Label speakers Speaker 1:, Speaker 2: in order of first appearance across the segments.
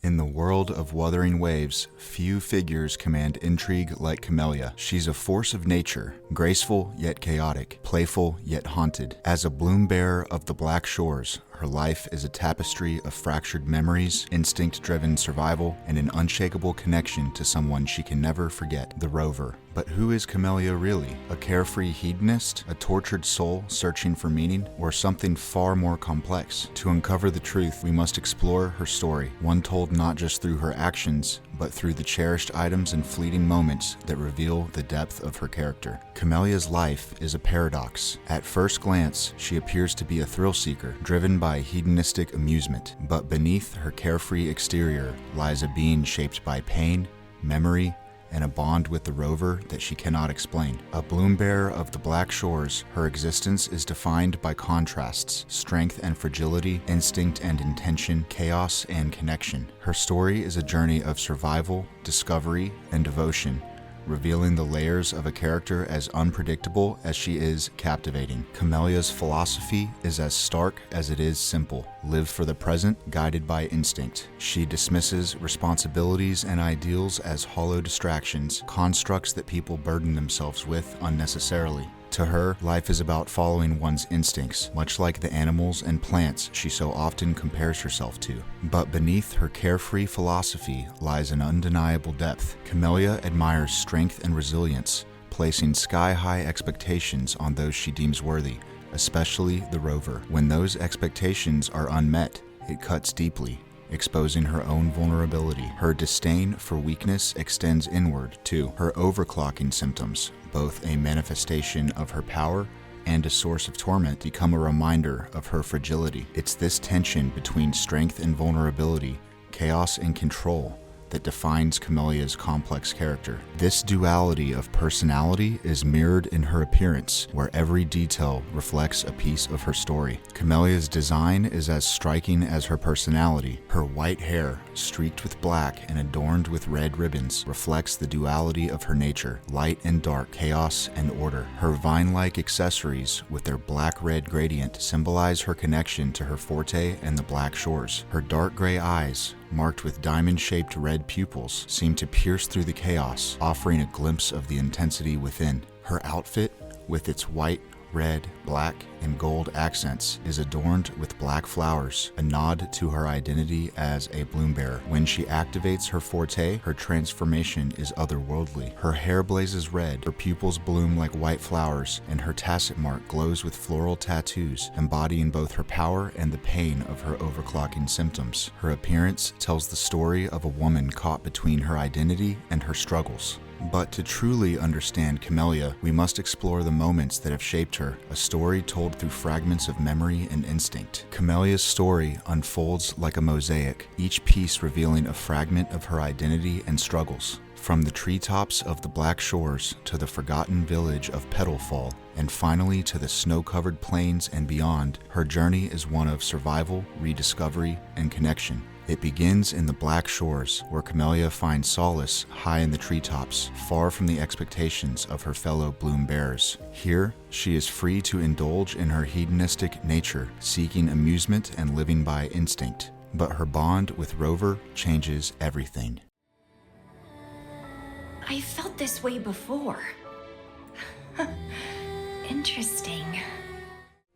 Speaker 1: In the world of Wuthering Waves, few figures command intrigue like Camellya. She's a force of nature, graceful yet chaotic, playful yet haunted. As a bloom bearer of the Black Shores, her life is a tapestry of fractured memories, instinct-driven survival, and an unshakable connection to someone she can never forget, the Rover. But who is Camellya really? A carefree hedonist? A tortured soul searching for meaning? Or something far more complex? To uncover the truth, we must explore her story, one told not just through her actions, but through the cherished items and fleeting moments that reveal the depth of her character. Camellya's life is a paradox. At first glance, she appears to be a thrill-seeker, driven by hedonistic amusement. But beneath her carefree exterior lies a being shaped by pain, memory, and a bond with the Rover that she cannot explain. A bloom bearer of the Black Shores, her existence is defined by contrasts, strength and fragility, instinct and intention, chaos and connection. Her story is a journey of survival, discovery, and devotion, revealing the layers of a character as unpredictable as she is captivating. Camellya's philosophy is as stark as it is simple. Live for the present, guided by instinct. She dismisses responsibilities and ideals as hollow distractions, constructs that people burden themselves with unnecessarily. To her, life is about following one's instincts, much like the animals and plants she so often compares herself to. But beneath her carefree philosophy lies an undeniable depth. Camellya admires strength and resilience, placing sky-high expectations on those she deems worthy, especially the Rover. When those expectations are unmet, it cuts deeply, exposing her own vulnerability. Her disdain for weakness extends inward, too. Her overclocking symptoms, both a manifestation of her power and a source of torment, become a reminder of her fragility. It's this tension between strength and vulnerability, chaos and control, that defines Camellya's complex character. This duality of personality is mirrored in her appearance, where every detail reflects a piece of her story. Camellya's design is as striking as her personality. Her white hair, streaked with black and adorned with red ribbons, reflects the duality of her nature, light and dark, chaos and order. Her vine-like accessories, with their black-red gradient, symbolize her connection to her forte and the Black Shores. Her dark gray eyes, marked with diamond-shaped red pupils, seem to pierce through the chaos, offering a glimpse of the intensity within. Her outfit, with its white, red, black, and gold accents, is adorned with black flowers, a nod to her identity as a bloom bearer. When she activates her forte, her transformation is otherworldly. Her hair blazes red, her pupils bloom like white flowers, and her tacet mark glows with floral tattoos, embodying both her power and the pain of her overclocking symptoms. Her appearance tells the story of a woman caught between her identity and her struggles. But to truly understand Camellya, we must explore the moments that have shaped her, a story told through fragments of memory and instinct. Camellya's story unfolds like a mosaic, each piece revealing a fragment of her identity and struggles. From the treetops of the Black Shores to the forgotten village of Petalfall, and finally to the snow-covered plains and beyond, her journey is one of survival, rediscovery, and connection. It begins in the Black Shores, where Camellya finds solace high in the treetops, far from the expectations of her fellow bloom bearers. Here, she is free to indulge in her hedonistic nature, seeking amusement and living by instinct. But her bond with Rover changes everything.
Speaker 2: I felt this way before. Interesting.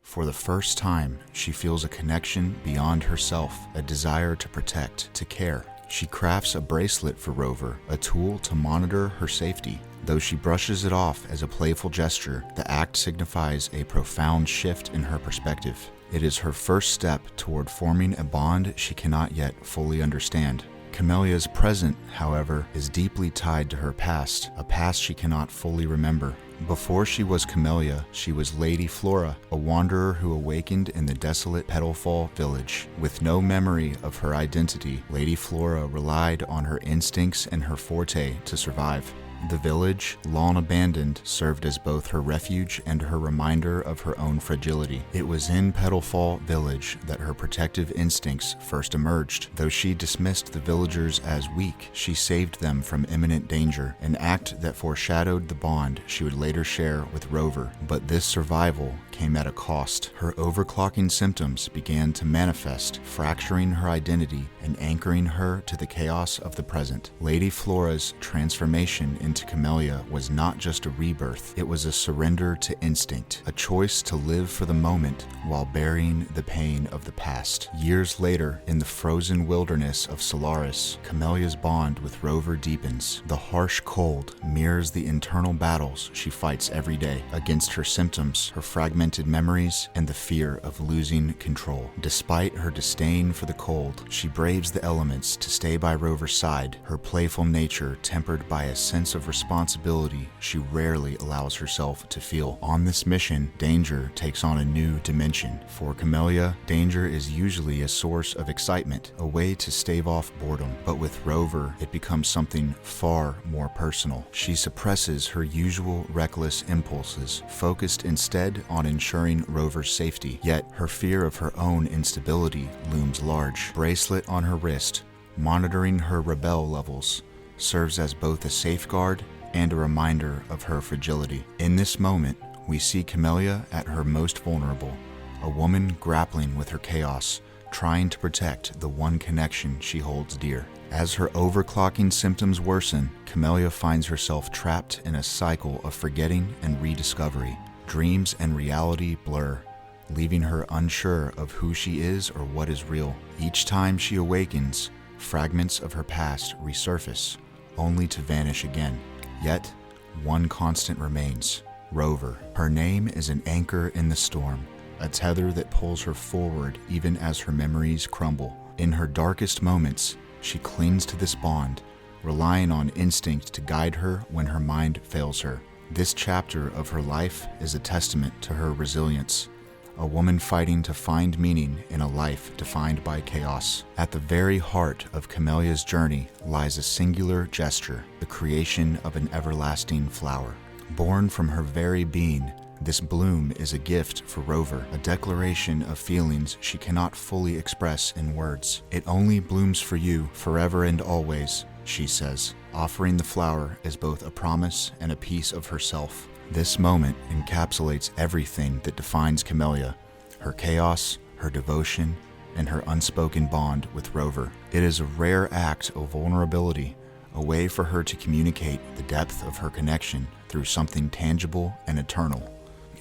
Speaker 1: For the first time, she feels a connection beyond herself, a desire to protect, to care. She crafts a bracelet for Rover, a tool to monitor her safety. Though she brushes it off as a playful gesture, the act signifies a profound shift in her perspective. It is her first step toward forming a bond she cannot yet fully understand. Camellya's present, however, is deeply tied to her past, a past she cannot fully remember. Before she was Camellya, she was Lady Flora, a wanderer who awakened in the desolate Petalfall village. With no memory of her identity, Lady Flora relied on her instincts and her forte to survive. The village, long abandoned, served as both her refuge and her reminder of her own fragility. It was in Petalfall village that her protective instincts first emerged. Though she dismissed the villagers as weak, she saved them from imminent danger, an act that foreshadowed the bond she would later share with Rover. But this survival came at a cost. Her overclocking symptoms began to manifest, fracturing her identity and anchoring her to the chaos of the present. Lady Flora's transformation into Camellya was not just a rebirth, it was a surrender to instinct, a choice to live for the moment while burying the pain of the past. Years later, in the frozen wilderness of Solaris, Camellya's bond with Rover deepens. The harsh cold mirrors the internal battles she fights every day against her symptoms, her fragmented memories, and the fear of losing control. Despite her disdain for the cold, she braves the elements to stay by Rover's side, her playful nature tempered by a sense of responsibility she rarely allows herself to feel. On this mission, danger takes on a new dimension. For Camellya, danger is usually a source of excitement, a way to stave off boredom. But with Rover, it becomes something far more personal. She suppresses her usual reckless impulses, focused instead on ensuring Rover's safety. Yet, her fear of her own instability looms large. Bracelet on her wrist, monitoring her rebel levels, serves as both a safeguard and a reminder of her fragility. In this moment, we see Camellya at her most vulnerable, a woman grappling with her chaos, trying to protect the one connection she holds dear. As her overclocking symptoms worsen, Camellya finds herself trapped in a cycle of forgetting and rediscovery. Dreams and reality blur, leaving her unsure of who she is or what is real. Each time she awakens, fragments of her past resurface, only to vanish again. Yet, one constant remains: Rover. Her name is an anchor in the storm, a tether that pulls her forward even as her memories crumble. In her darkest moments, she clings to this bond, relying on instinct to guide her when her mind fails her. This chapter of her life is a testament to her resilience, a woman fighting to find meaning in a life defined by chaos. At the very heart of Camellya's journey lies a singular gesture, the creation of an everlasting flower. Born from her very being, this bloom is a gift for Rover, a declaration of feelings she cannot fully express in words. "It only blooms for you, forever and always," she says, offering the flower as both a promise and a piece of herself. This moment encapsulates everything that defines Camellya: her chaos, her devotion, and her unspoken bond with Rover. It is a rare act of vulnerability, a way for her to communicate the depth of her connection through something tangible and eternal.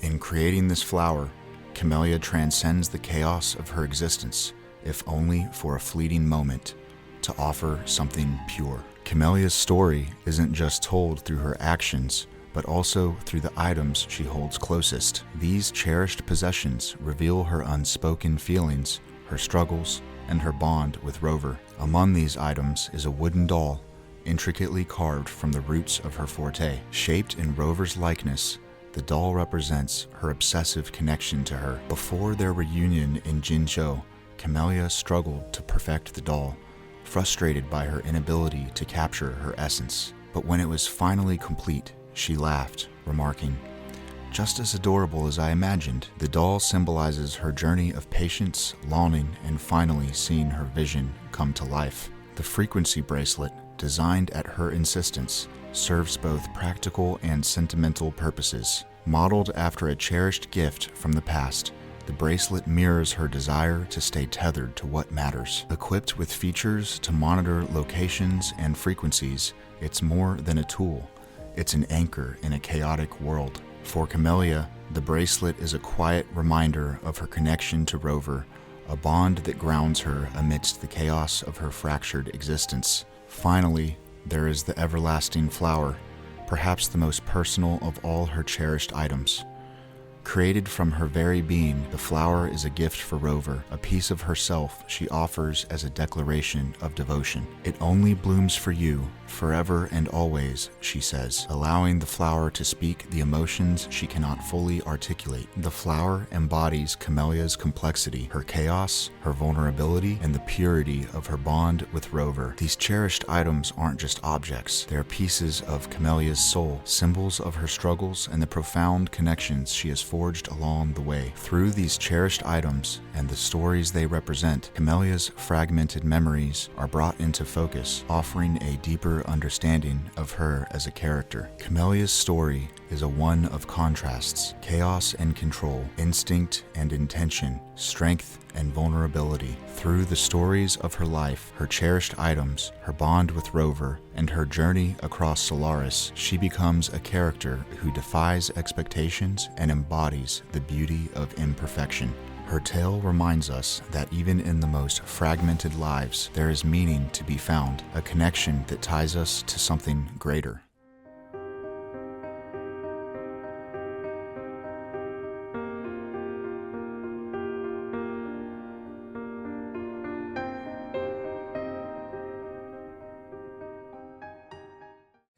Speaker 1: In creating this flower, Camellya transcends the chaos of her existence, if only for a fleeting moment, to offer something pure. Camellya's story isn't just told through her actions, but also through the items she holds closest. These cherished possessions reveal her unspoken feelings, her struggles, and her bond with Rover. Among these items is a wooden doll, intricately carved from the roots of her forte. Shaped in Rover's likeness, the doll represents her obsessive connection to her. Before their reunion in Jinzhou, Camellya struggled to perfect the doll, frustrated by her inability to capture her essence. But when it was finally complete, she laughed, remarking, "Just as adorable as I imagined." The doll symbolizes her journey of patience, longing, and finally seeing her vision come to life. The frequency bracelet, designed at her insistence, serves both practical and sentimental purposes. Modeled after a cherished gift from the past, the bracelet mirrors her desire to stay tethered to what matters. Equipped with features to monitor locations and frequencies, it's more than a tool. It's an anchor in a chaotic world. For Camellya, the bracelet is a quiet reminder of her connection to Rover, a bond that grounds her amidst the chaos of her fractured existence. Finally, there is the everlasting flower, perhaps the most personal of all her cherished items. Created from her very being, the flower is a gift for Rover, a piece of herself she offers as a declaration of devotion. It only blooms for you, forever and always, she says, allowing the flower to speak the emotions she cannot fully articulate. The flower embodies Camellya's complexity, her chaos, her vulnerability, and the purity of her bond with Rover. These cherished items aren't just objects, they are pieces of Camellya's soul, symbols of her struggles and the profound connections she has forged along the way. Through these cherished items and the stories they represent, Camellya's fragmented memories are brought into focus, offering a deeper understanding of her as a character. Camellya's story is a one of contrasts, chaos and control, instinct and intention, strength and vulnerability. Through the stories of her life, her cherished items, her bond with Rover, and her journey across Solaris, she becomes a character who defies expectations and embodies the beauty of imperfection. Her tale reminds us that even in the most fragmented lives, there is meaning to be found, a connection that ties us to something greater.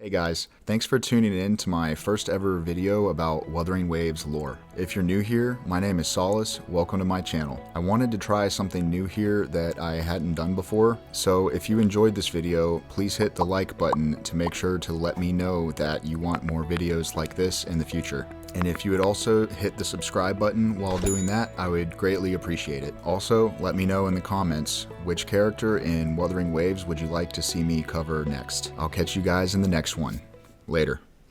Speaker 1: Hey guys, thanks for tuning in to my first ever video about Wuthering Waves Lore. If you're new here, my name is Solace, welcome to my channel. I wanted to try something new here that I hadn't done before, so if you enjoyed this video, please hit the like button to make sure to let me know that you want more videos like this in the future. And if you would also hit the subscribe button while doing that, I would greatly appreciate it. Also, let me know in the comments which character in Wuthering Waves would you like to see me cover next. I'll catch you guys in the next one. Later.